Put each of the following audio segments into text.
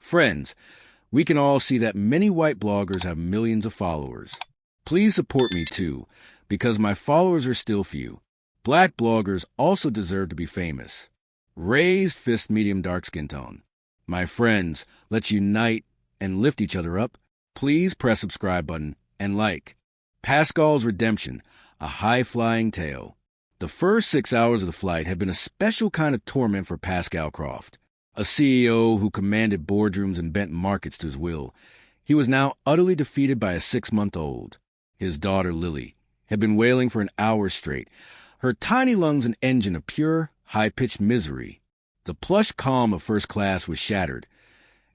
Friends, we can all see that many white bloggers have millions of followers. Please support me too, because my followers are still few. Black bloggers also deserve to be famous. Raised fist medium dark skin tone. My friends, let's unite and lift each other up. Please press subscribe button and like. Pascal's Redemption, a high-flying tale. The first 6 hours of the flight had been a special kind of torment for Pascal Croft, a CEO who commanded boardrooms and bent markets to his will. He was now utterly defeated by a 6-month-old. His daughter, Lily, had been wailing for an hour straight, her tiny lungs an engine of pure, high-pitched misery. The plush calm of first class was shattered,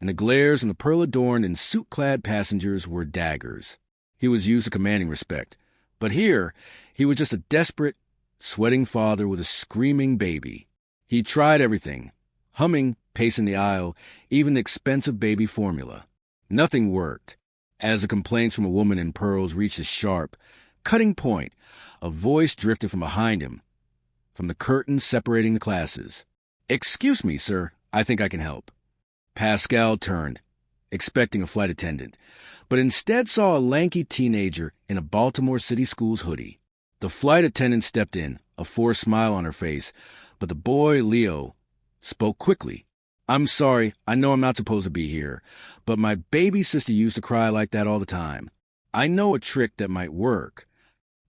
and the glares from the pearl-adorned and suit-clad passengers were daggers. He was used to commanding respect, but here he was just a desperate, sweating father with a screaming baby. He tried everything, humming, pacing the aisle, even the expensive baby formula. Nothing worked. As the complaints from a woman in pearls reached a sharp, cutting point, a voice drifted from behind him, from the curtain separating the classes. "Excuse me, sir, I think I can help." Pascal turned, expecting a flight attendant, but instead saw a lanky teenager in a Baltimore City Schools hoodie. The flight attendant stepped in, a forced smile on her face, but the boy, Leo, spoke quickly. "I'm sorry, I know I'm not supposed to be here, but my baby sister used to cry like that all the time. I know a trick that might work."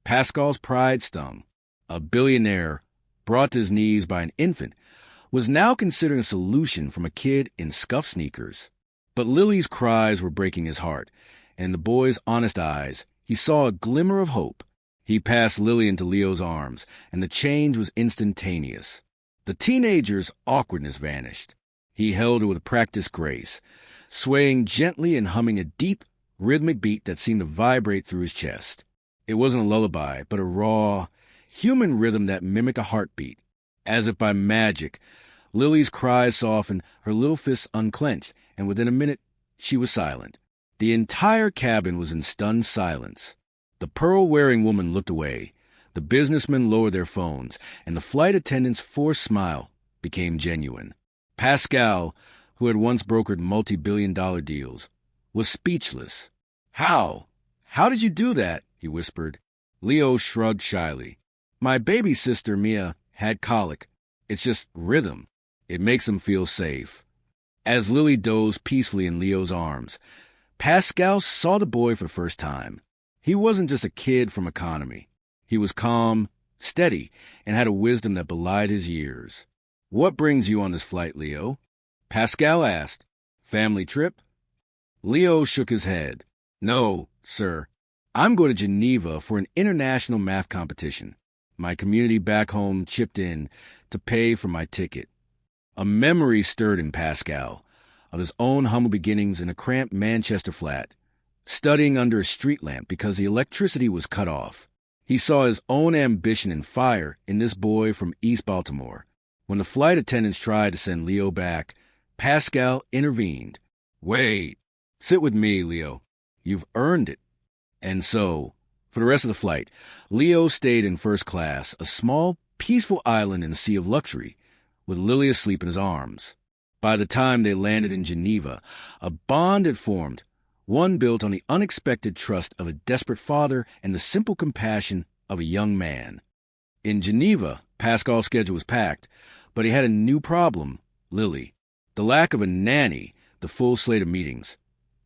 Pascal's pride stung. A billionaire, brought to his knees by an infant, was now considering a solution from a kid in scuffed sneakers. But Lily's cries were breaking his heart, and in the boy's honest eyes, he saw a glimmer of hope. He passed Lily into Leo's arms, and the change was instantaneous. The teenager's awkwardness vanished. He held her with a practiced grace, swaying gently and humming a deep, rhythmic beat that seemed to vibrate through his chest. It wasn't a lullaby, but a raw, human rhythm that mimicked a heartbeat. As if by magic, Lily's cries softened, her little fists unclenched, and within a minute, she was silent. The entire cabin was in stunned silence. The pearl-wearing woman looked away. The businessmen lowered their phones, and the flight attendant's forced smile became genuine. Pascal, who had once brokered multi-billion-dollar deals, was speechless. "How? How did you do that?" he whispered. Leo shrugged shyly. "My baby sister, Mia, had colic. It's just rhythm. It makes them feel safe." As Lily dozed peacefully in Leo's arms, Pascal saw the boy for the first time. He wasn't just a kid from economy. He was calm, steady, and had a wisdom that belied his years. "What brings you on this flight, Leo?" Pascal asked. "Family trip?" Leo shook his head. "No, sir. I'm going to Geneva for an international math competition. My community back home chipped in to pay for my ticket." A memory stirred in Pascal of his own humble beginnings in a cramped Manchester flat, studying under a street lamp because the electricity was cut off. He saw his own ambition and fire in this boy from East Baltimore. When the flight attendants tried to send Leo back, Pascal intervened. "Wait. Sit with me, Leo. You've earned it." And so, for the rest of the flight, Leo stayed in first class, a small, peaceful island in a sea of luxury, with Lily asleep in his arms. By the time they landed in Geneva, a bond had formed, one built on the unexpected trust of a desperate father and the simple compassion of a young man. In Geneva, Pascal's schedule was packed, but he had a new problem, Lily. The lack of a nanny, the full slate of meetings.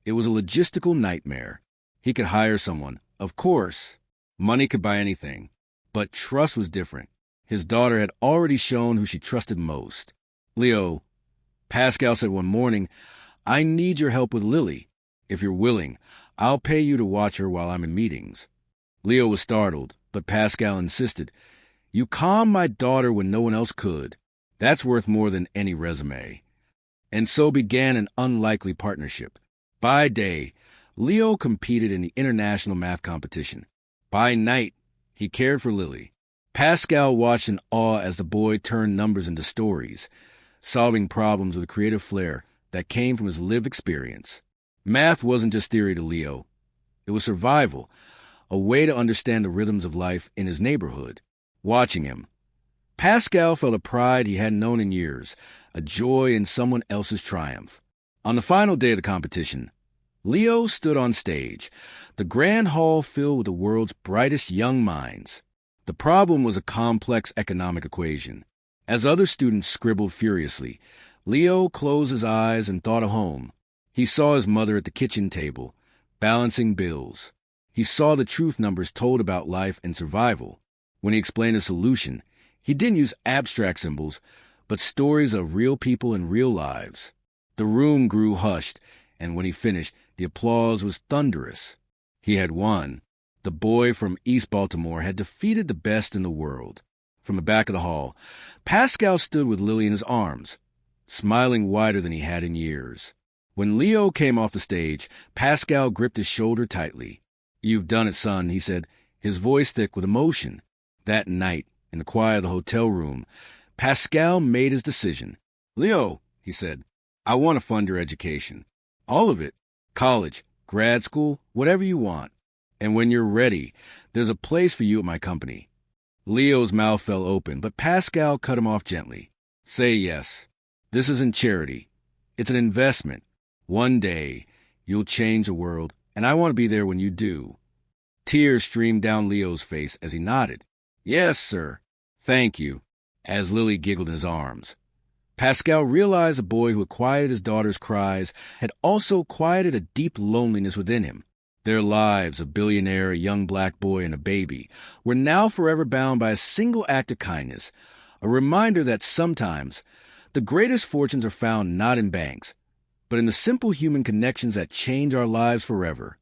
It was a logistical nightmare. He could hire someone, of course. Money could buy anything. But trust was different. His daughter had already shown who she trusted most. "Leo," Pascal said one morning, "I need your help with Lily. If you're willing, I'll pay you to watch her while I'm in meetings." Leo was startled, but Pascal insisted. "You calmed my daughter when no one else could. That's worth more than any resume." And so began an unlikely partnership. By day, Leo competed in the international math competition. By night, he cared for Lily. Pascal watched in awe as the boy turned numbers into stories, solving problems with a creative flair that came from his lived experience. Math wasn't just theory to Leo. It was survival, a way to understand the rhythms of life in his neighborhood. Watching him, Pascal felt a pride he hadn't known in years, a joy in someone else's triumph. On the final day of the competition, Leo stood on stage, the grand hall filled with the world's brightest young minds. The problem was a complex economic equation. As other students scribbled furiously, Leo closed his eyes and thought of home. He saw his mother at the kitchen table, balancing bills. He saw the truth numbers told about life and survival. When he explained a solution, he didn't use abstract symbols, but stories of real people and real lives. The room grew hushed, and when he finished, the applause was thunderous. He had won. The boy from East Baltimore had defeated the best in the world. From the back of the hall, Pascal stood with Lily in his arms, smiling wider than he had in years. When Leo came off the stage, Pascal gripped his shoulder tightly. "You've done it, son," he said, his voice thick with emotion. That night, in the quiet of the hotel room, Pascal made his decision. "Leo," he said, "I want to fund your education. All of it. College, grad school, whatever you want. And when you're ready, there's a place for you at my company." Leo's mouth fell open, but Pascal cut him off gently. "Say yes. This isn't charity. It's an investment. One day, you'll change the world, and I want to be there when you do." Tears streamed down Leo's face as he nodded. "Yes, sir. Thank you," as Lily giggled in his arms. Pascal realized the boy who had quieted his daughter's cries had also quieted a deep loneliness within him. Their lives, a billionaire, a young black boy, and a baby, were now forever bound by a single act of kindness, a reminder that sometimes the greatest fortunes are found not in banks, but in the simple human connections that change our lives forever.